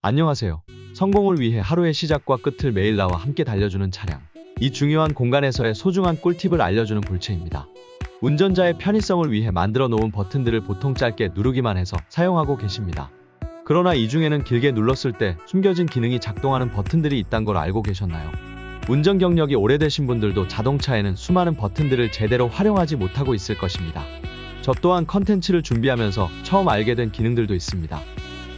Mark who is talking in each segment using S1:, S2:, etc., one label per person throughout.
S1: 안녕하세요. 성공을 위해 하루의 시작과 끝을 매일 나와 함께 달려주는 차량. 이 중요한 공간에서의 소중한 꿀팁을 알려주는 볼체입니다. 운전자의 편의성을 위해 만들어 놓은 버튼들을 보통 짧게 누르기만 해서 사용하고 계십니다. 그러나 이 중에는 길게 눌렀을 때 숨겨진 기능이 작동하는 버튼들이 있다는 걸 알고 계셨나요? 운전 경력이 오래되신 분들도 자동차에는 수많은 버튼들을 제대로 활용하지 못하고 있을 것입니다. 저 또한 컨텐츠를 준비하면서 처음 알게 된 기능들도 있습니다.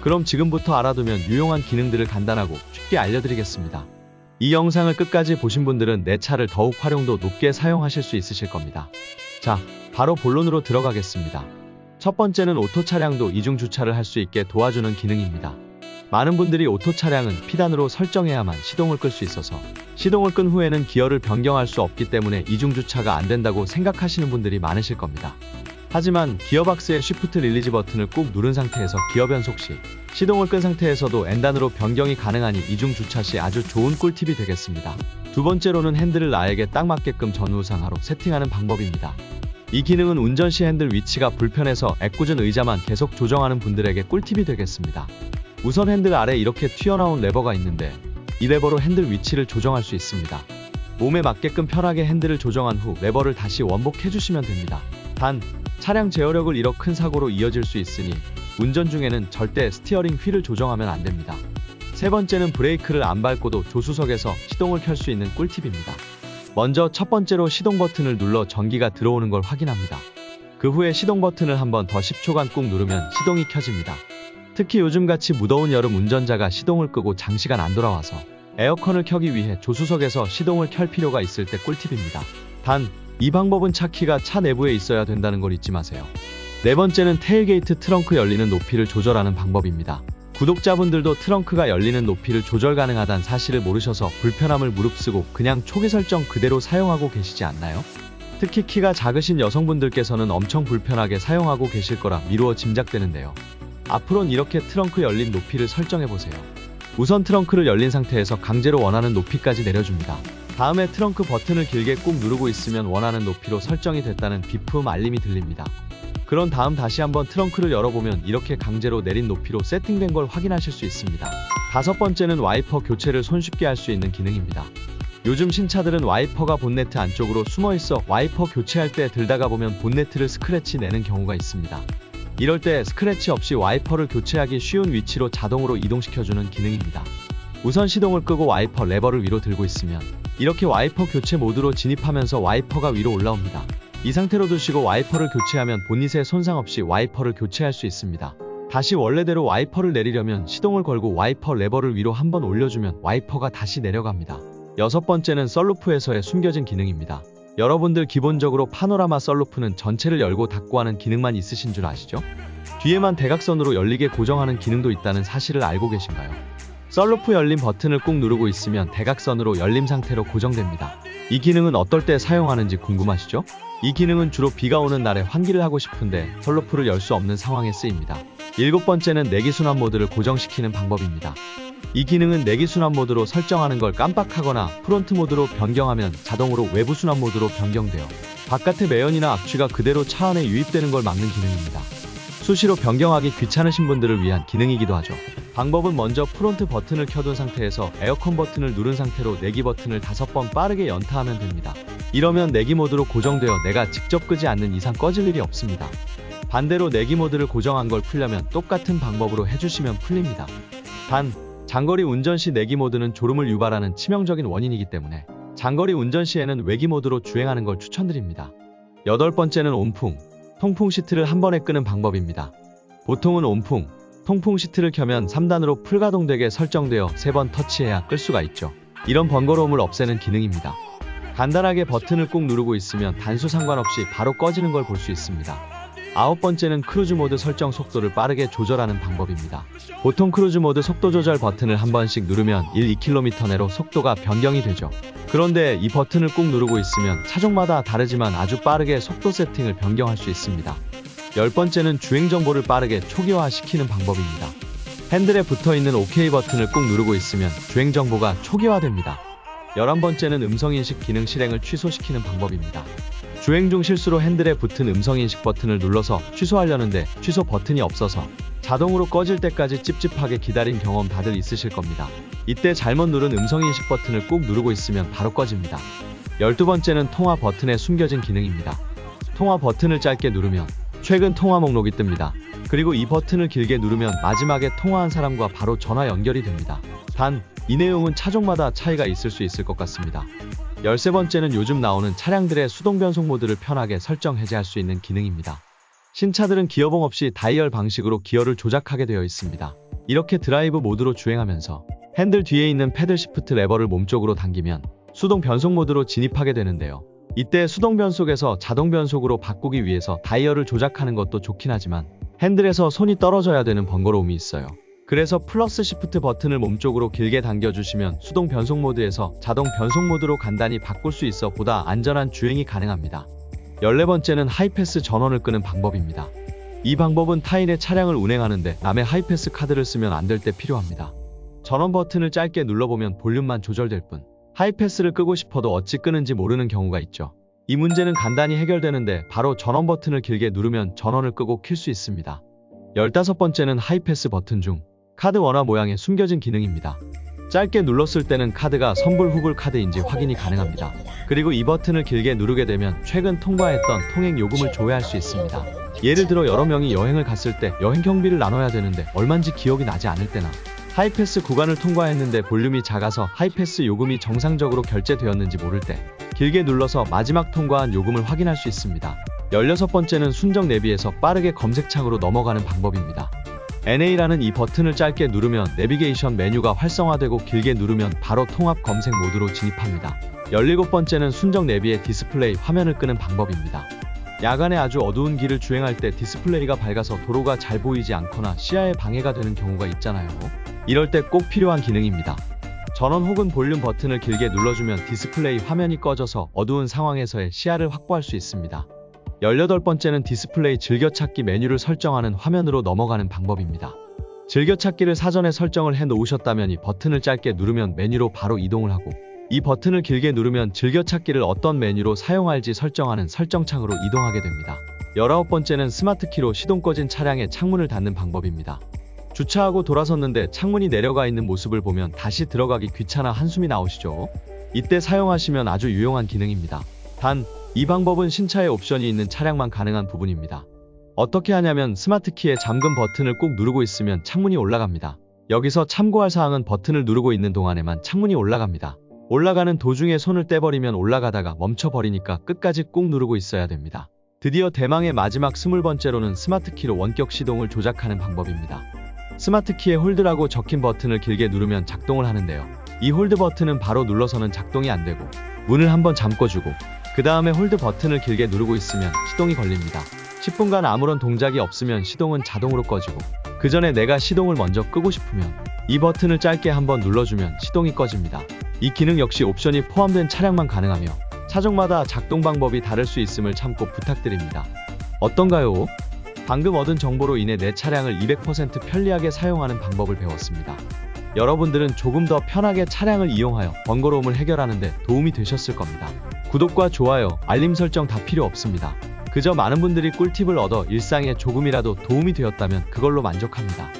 S1: 그럼 지금부터 알아두면 유용한 기능들을 간단하고 쉽게 알려드리겠습니다. 이 영상을 끝까지 보신 분들은 내 차를 더욱 활용도 높게 사용하실 수 있으실 겁니다. 자, 바로 본론으로 들어가겠습니다. 첫 번째는 오토 차량도 이중 주차를 할 수 있게 도와주는 기능입니다. 많은 분들이 오토 차량은 피단으로 설정해야만 시동을 끌 수 있어서 시동을 끈 후에는 기어를 변경할 수 없기 때문에 이중 주차가 안 된다고 생각하시는 분들이 많으실 겁니다. 하지만 기어박스의 쉬프트 릴리즈 버튼을 꾹 누른 상태에서 기어 변속 시 시동을 끈 상태에서도 N단으로 변경이 가능하니 이중 주차 시 아주 좋은 꿀팁이 되겠습니다. 두 번째로는 핸들을 나에게 딱 맞게끔 전후상하로 세팅하는 방법입니다. 이 기능은 운전 시 핸들 위치가 불편해서 애꿎은 의자만 계속 조정하는 분들에게 꿀팁이 되겠습니다. 우선 핸들 아래 이렇게 튀어나온 레버가 있는데 이 레버로 핸들 위치를 조정할 수 있습니다. 몸에 맞게끔 편하게 핸들을 조정한 후 레버를 다시 원복해주시면 됩니다. 단, 차량 제어력을 잃어 큰 사고로 이어질 수 있으니 운전 중에는 절대 스티어링 휠을 조정하면 안 됩니다. 세 번째는 브레이크를 안 밟고도 조수석에서 시동을 켤 수 있는 꿀팁입니다. 먼저 첫 번째로 시동 버튼을 눌러 전기가 들어오는 걸 확인합니다. 그 후에 시동 버튼을 한 번 더 10초간 꾹 누르면 시동이 켜집니다. 특히 요즘같이 무더운 여름 운전자가 시동을 끄고 장시간 안 돌아와서 에어컨을 켜기 위해 조수석에서 시동을 켤 필요가 있을 때 꿀팁입니다. 단, 이 방법은 차 키가 차 내부에 있어야 된다는 걸 잊지 마세요. 네 번째는 테일게이트 트렁크 열리는 높이를 조절하는 방법입니다. 구독자분들도 트렁크가 열리는 높이를 조절 가능하다는 사실을 모르셔서 불편함을 무릅쓰고 그냥 초기 설정 그대로 사용하고 계시지 않나요? 특히 키가 작으신 여성분들께서는 엄청 불편하게 사용하고 계실 거라 미루어 짐작되는데요. 앞으로는 이렇게 트렁크 열린 높이를 설정해보세요. 우선 트렁크를 열린 상태에서 강제로 원하는 높이까지 내려줍니다. 다음에 트렁크 버튼을 길게 꾹 누르고 있으면 원하는 높이로 설정이 됐다는 비품 알림이 들립니다. 그런 다음 다시 한번 트렁크를 열어보면 이렇게 강제로 내린 높이로 세팅된 걸 확인하실 수 있습니다. 다섯 번째는 와이퍼 교체를 손쉽게 할 수 있는 기능입니다. 요즘 신차들은 와이퍼가 본네트 안쪽으로 숨어있어 와이퍼 교체할 때 들다가 보면 본네트를 스크래치 내는 경우가 있습니다. 이럴 때 스크래치 없이 와이퍼를 교체하기 쉬운 위치로 자동으로 이동시켜주는 기능입니다. 우선 시동을 끄고 와이퍼 레버를 위로 들고 있으면 이렇게 와이퍼 교체 모드로 진입하면서 와이퍼가 위로 올라옵니다. 이 상태로 두시고 와이퍼를 교체하면 본닛에 손상 없이 와이퍼를 교체할 수 있습니다. 다시 원래대로 와이퍼를 내리려면 시동을 걸고 와이퍼 레버를 위로 한번 올려주면 와이퍼가 다시 내려갑니다. 여섯 번째는 썬루프에서의 숨겨진 기능입니다. 여러분들 기본적으로 파노라마 썬루프는 전체를 열고 닫고 하는 기능만 있으신 줄 아시죠? 뒤에만 대각선으로 열리게 고정하는 기능도 있다는 사실을 알고 계신가요? 썬루프 열림 버튼을 꾹 누르고 있으면 대각선으로 열림 상태로 고정됩니다. 이 기능은 어떨 때 사용하는지 궁금하시죠? 이 기능은 주로 비가 오는 날에 환기를 하고 싶은데 썬루프를 열 수 없는 상황에 쓰입니다. 일곱 번째는 내기순환 모드를 고정시키는 방법입니다. 이 기능은 내기순환 모드로 설정하는 걸 깜빡하거나 프론트 모드로 변경하면 자동으로 외부 순환 모드로 변경되어 바깥의 매연이나 악취가 그대로 차 안에 유입되는 걸 막는 기능입니다. 수시로 변경하기 귀찮으신 분들을 위한 기능이기도 하죠. 방법은 먼저 프론트 버튼을 켜둔 상태에서 에어컨 버튼을 누른 상태로 내기 버튼을 5번 빠르게 연타하면 됩니다. 이러면 내기 모드로 고정되어 내가 직접 끄지 않는 이상 꺼질 일이 없습니다. 반대로 내기 모드를 고정한 걸 풀려면 똑같은 방법으로 해주시면 풀립니다. 단, 장거리 운전 시 내기 모드는 졸음을 유발하는 치명적인 원인이기 때문에 장거리 운전 시에는 외기 모드로 주행하는 걸 추천드립니다. 여덟 번째는 온풍, 통풍 시트를 한 번에 끄는 방법입니다. 보통은 온풍, 통풍 시트를 켜면 3단으로 풀가동되게 설정되어 3번 터치해야 끌 수가 있죠. 이런 번거로움을 없애는 기능입니다. 간단하게 버튼을 꾹 누르고 있으면 단수 상관없이 바로 꺼지는 걸 볼 수 있습니다. 아홉 번째는 크루즈 모드 설정 속도를 빠르게 조절하는 방법입니다. 보통 크루즈 모드 속도 조절 버튼을 한 번씩 누르면 1, 2km 내로 속도가 변경이 되죠. 그런데 이 버튼을 꾹 누르고 있으면 차종마다 다르지만 아주 빠르게 속도 세팅을 변경할 수 있습니다. 열 번째는 주행 정보를 빠르게 초기화시키는 방법입니다. 핸들에 붙어있는 OK 버튼을 꾹 누르고 있으면 주행 정보가 초기화됩니다. 11번째는 음성인식 기능 실행을 취소시키는 방법입니다. 주행 중 실수로 핸들에 붙은 음성인식 버튼을 눌러서 취소하려는데 취소 버튼이 없어서 자동으로 꺼질 때까지 찝찝하게 기다린 경험 다들 있으실 겁니다. 이때 잘못 누른 음성인식 버튼을 꾹 누르고 있으면 바로 꺼집니다. 12번째는 통화 버튼에 숨겨진 기능입니다. 통화 버튼을 짧게 누르면 최근 통화 목록이 뜹니다. 그리고 이 버튼을 길게 누르면 마지막에 통화한 사람과 바로 전화 연결이 됩니다. 단, 이 내용은 차종마다 차이가 있을 수 있을 것 같습니다. 13번째는 요즘 나오는 차량들의 수동 변속 모드를 편하게 설정 해제할 수 있는 기능입니다. 신차들은 기어봉 없이 다이얼 방식으로 기어를 조작하게 되어 있습니다. 이렇게 드라이브 모드로 주행하면서 핸들 뒤에 있는 패들 시프트 레버를 몸쪽으로 당기면 수동 변속 모드로 진입하게 되는데요. 이때 수동 변속에서 자동 변속으로 바꾸기 위해서 다이얼을 조작하는 것도 좋긴 하지만 핸들에서 손이 떨어져야 되는 번거로움이 있어요. 그래서 플러스 시프트 버튼을 몸쪽으로 길게 당겨주시면 수동 변속 모드에서 자동 변속 모드로 간단히 바꿀 수 있어 보다 안전한 주행이 가능합니다. 14번째는 하이패스 전원을 끄는 방법입니다. 이 방법은 타인의 차량을 운행하는데 남의 하이패스 카드를 쓰면 안 될 때 필요합니다. 전원 버튼을 짧게 눌러보면 볼륨만 조절될 뿐 하이패스를 끄고 싶어도 어찌 끄는지 모르는 경우가 있죠. 이 문제는 간단히 해결되는데 바로 전원 버튼을 길게 누르면 전원을 끄고 킬 수 있습니다. 15번째는 하이패스 버튼 중 카드 원화 모양의 숨겨진 기능입니다. 짧게 눌렀을 때는 카드가 선불 후불 카드인지 확인이 가능합니다. 그리고 이 버튼을 길게 누르게 되면 최근 통과했던 통행 요금을 조회할 수 있습니다. 예를 들어 여러 명이 여행을 갔을 때 여행 경비를 나눠야 되는데 얼마인지 기억이 나지 않을 때나 하이패스 구간을 통과했는데 볼륨이 작아서 하이패스 요금이 정상적으로 결제되었는지 모를 때 길게 눌러서 마지막 통과한 요금을 확인할 수 있습니다. 16번째는 순정 내비에서 빠르게 검색창으로 넘어가는 방법입니다. NA라는 이 버튼을 짧게 누르면 내비게이션 메뉴가 활성화되고 길게 누르면 바로 통합 검색 모드로 진입합니다. 17번째는 순정 내비의 디스플레이 화면을 끄는 방법입니다. 야간에 아주 어두운 길을 주행할 때 디스플레이가 밝아서 도로가 잘 보이지 않거나 시야에 방해가 되는 경우가 있잖아요. 이럴 때 꼭 필요한 기능입니다. 전원 혹은 볼륨 버튼을 길게 눌러주면 디스플레이 화면이 꺼져서 어두운 상황에서의 시야를 확보할 수 있습니다. 18번째는 디스플레이 즐겨찾기 메뉴를 설정하는 화면으로 넘어가는 방법입니다. 즐겨찾기를 사전에 설정을 해 놓으셨다면 이 버튼을 짧게 누르면 메뉴로 바로 이동을 하고 이 버튼을 길게 누르면 즐겨찾기를 어떤 메뉴로 사용할지 설정하는 설정창으로 이동하게 됩니다. 19번째는 스마트키로 시동 꺼진 차량의 창문을 닫는 방법입니다. 주차하고 돌아섰는데 창문이 내려가 있는 모습을 보면 다시 들어가기 귀찮아 한숨이 나오시죠? 이때 사용하시면 아주 유용한 기능입니다. 단, 이 방법은 신차에 옵션이 있는 차량만 가능한 부분입니다. 어떻게 하냐면 스마트키의 잠금 버튼을 꾹 누르고 있으면 창문이 올라갑니다. 여기서 참고할 사항은 버튼을 누르고 있는 동안에만 창문이 올라갑니다. 올라가는 도중에 손을 떼버리면 올라가다가 멈춰버리니까 끝까지 꾹 누르고 있어야 됩니다. 드디어 대망의 마지막 20번째로는 스마트키로 원격 시동을 조작하는 방법입니다. 스마트키에 홀드라고 적힌 버튼을 길게 누르면 작동을 하는데요. 이 홀드 버튼은 바로 눌러서는 작동이 안 되고 문을 한번 잠궈주고 그 다음에 홀드 버튼을 길게 누르고 있으면 시동이 걸립니다. 10분간 아무런 동작이 없으면 시동은 자동으로 꺼지고 그 전에 내가 시동을 먼저 끄고 싶으면 이 버튼을 짧게 한번 눌러주면 시동이 꺼집니다. 이 기능 역시 옵션이 포함된 차량만 가능하며 차종마다 작동 방법이 다를 수 있음을 참고 부탁드립니다. 어떤가요? 방금 얻은 정보로 인해 내 차량을 200% 편리하게 사용하는 방법을 배웠습니다. 여러분들은 조금 더 편하게 차량을 이용하여 번거로움을 해결하는 데 도움이 되셨을 겁니다. 구독과 좋아요, 알림 설정 다 필요 없습니다. 그저 많은 분들이 꿀팁을 얻어 일상에 조금이라도 도움이 되었다면 그걸로 만족합니다.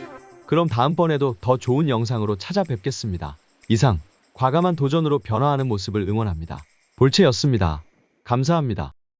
S1: 그럼 다음번에도 더 좋은 영상으로 찾아뵙겠습니다. 이상, 과감한 도전으로 변화하는 모습을 응원합니다. 볼체였습니다. 감사합니다.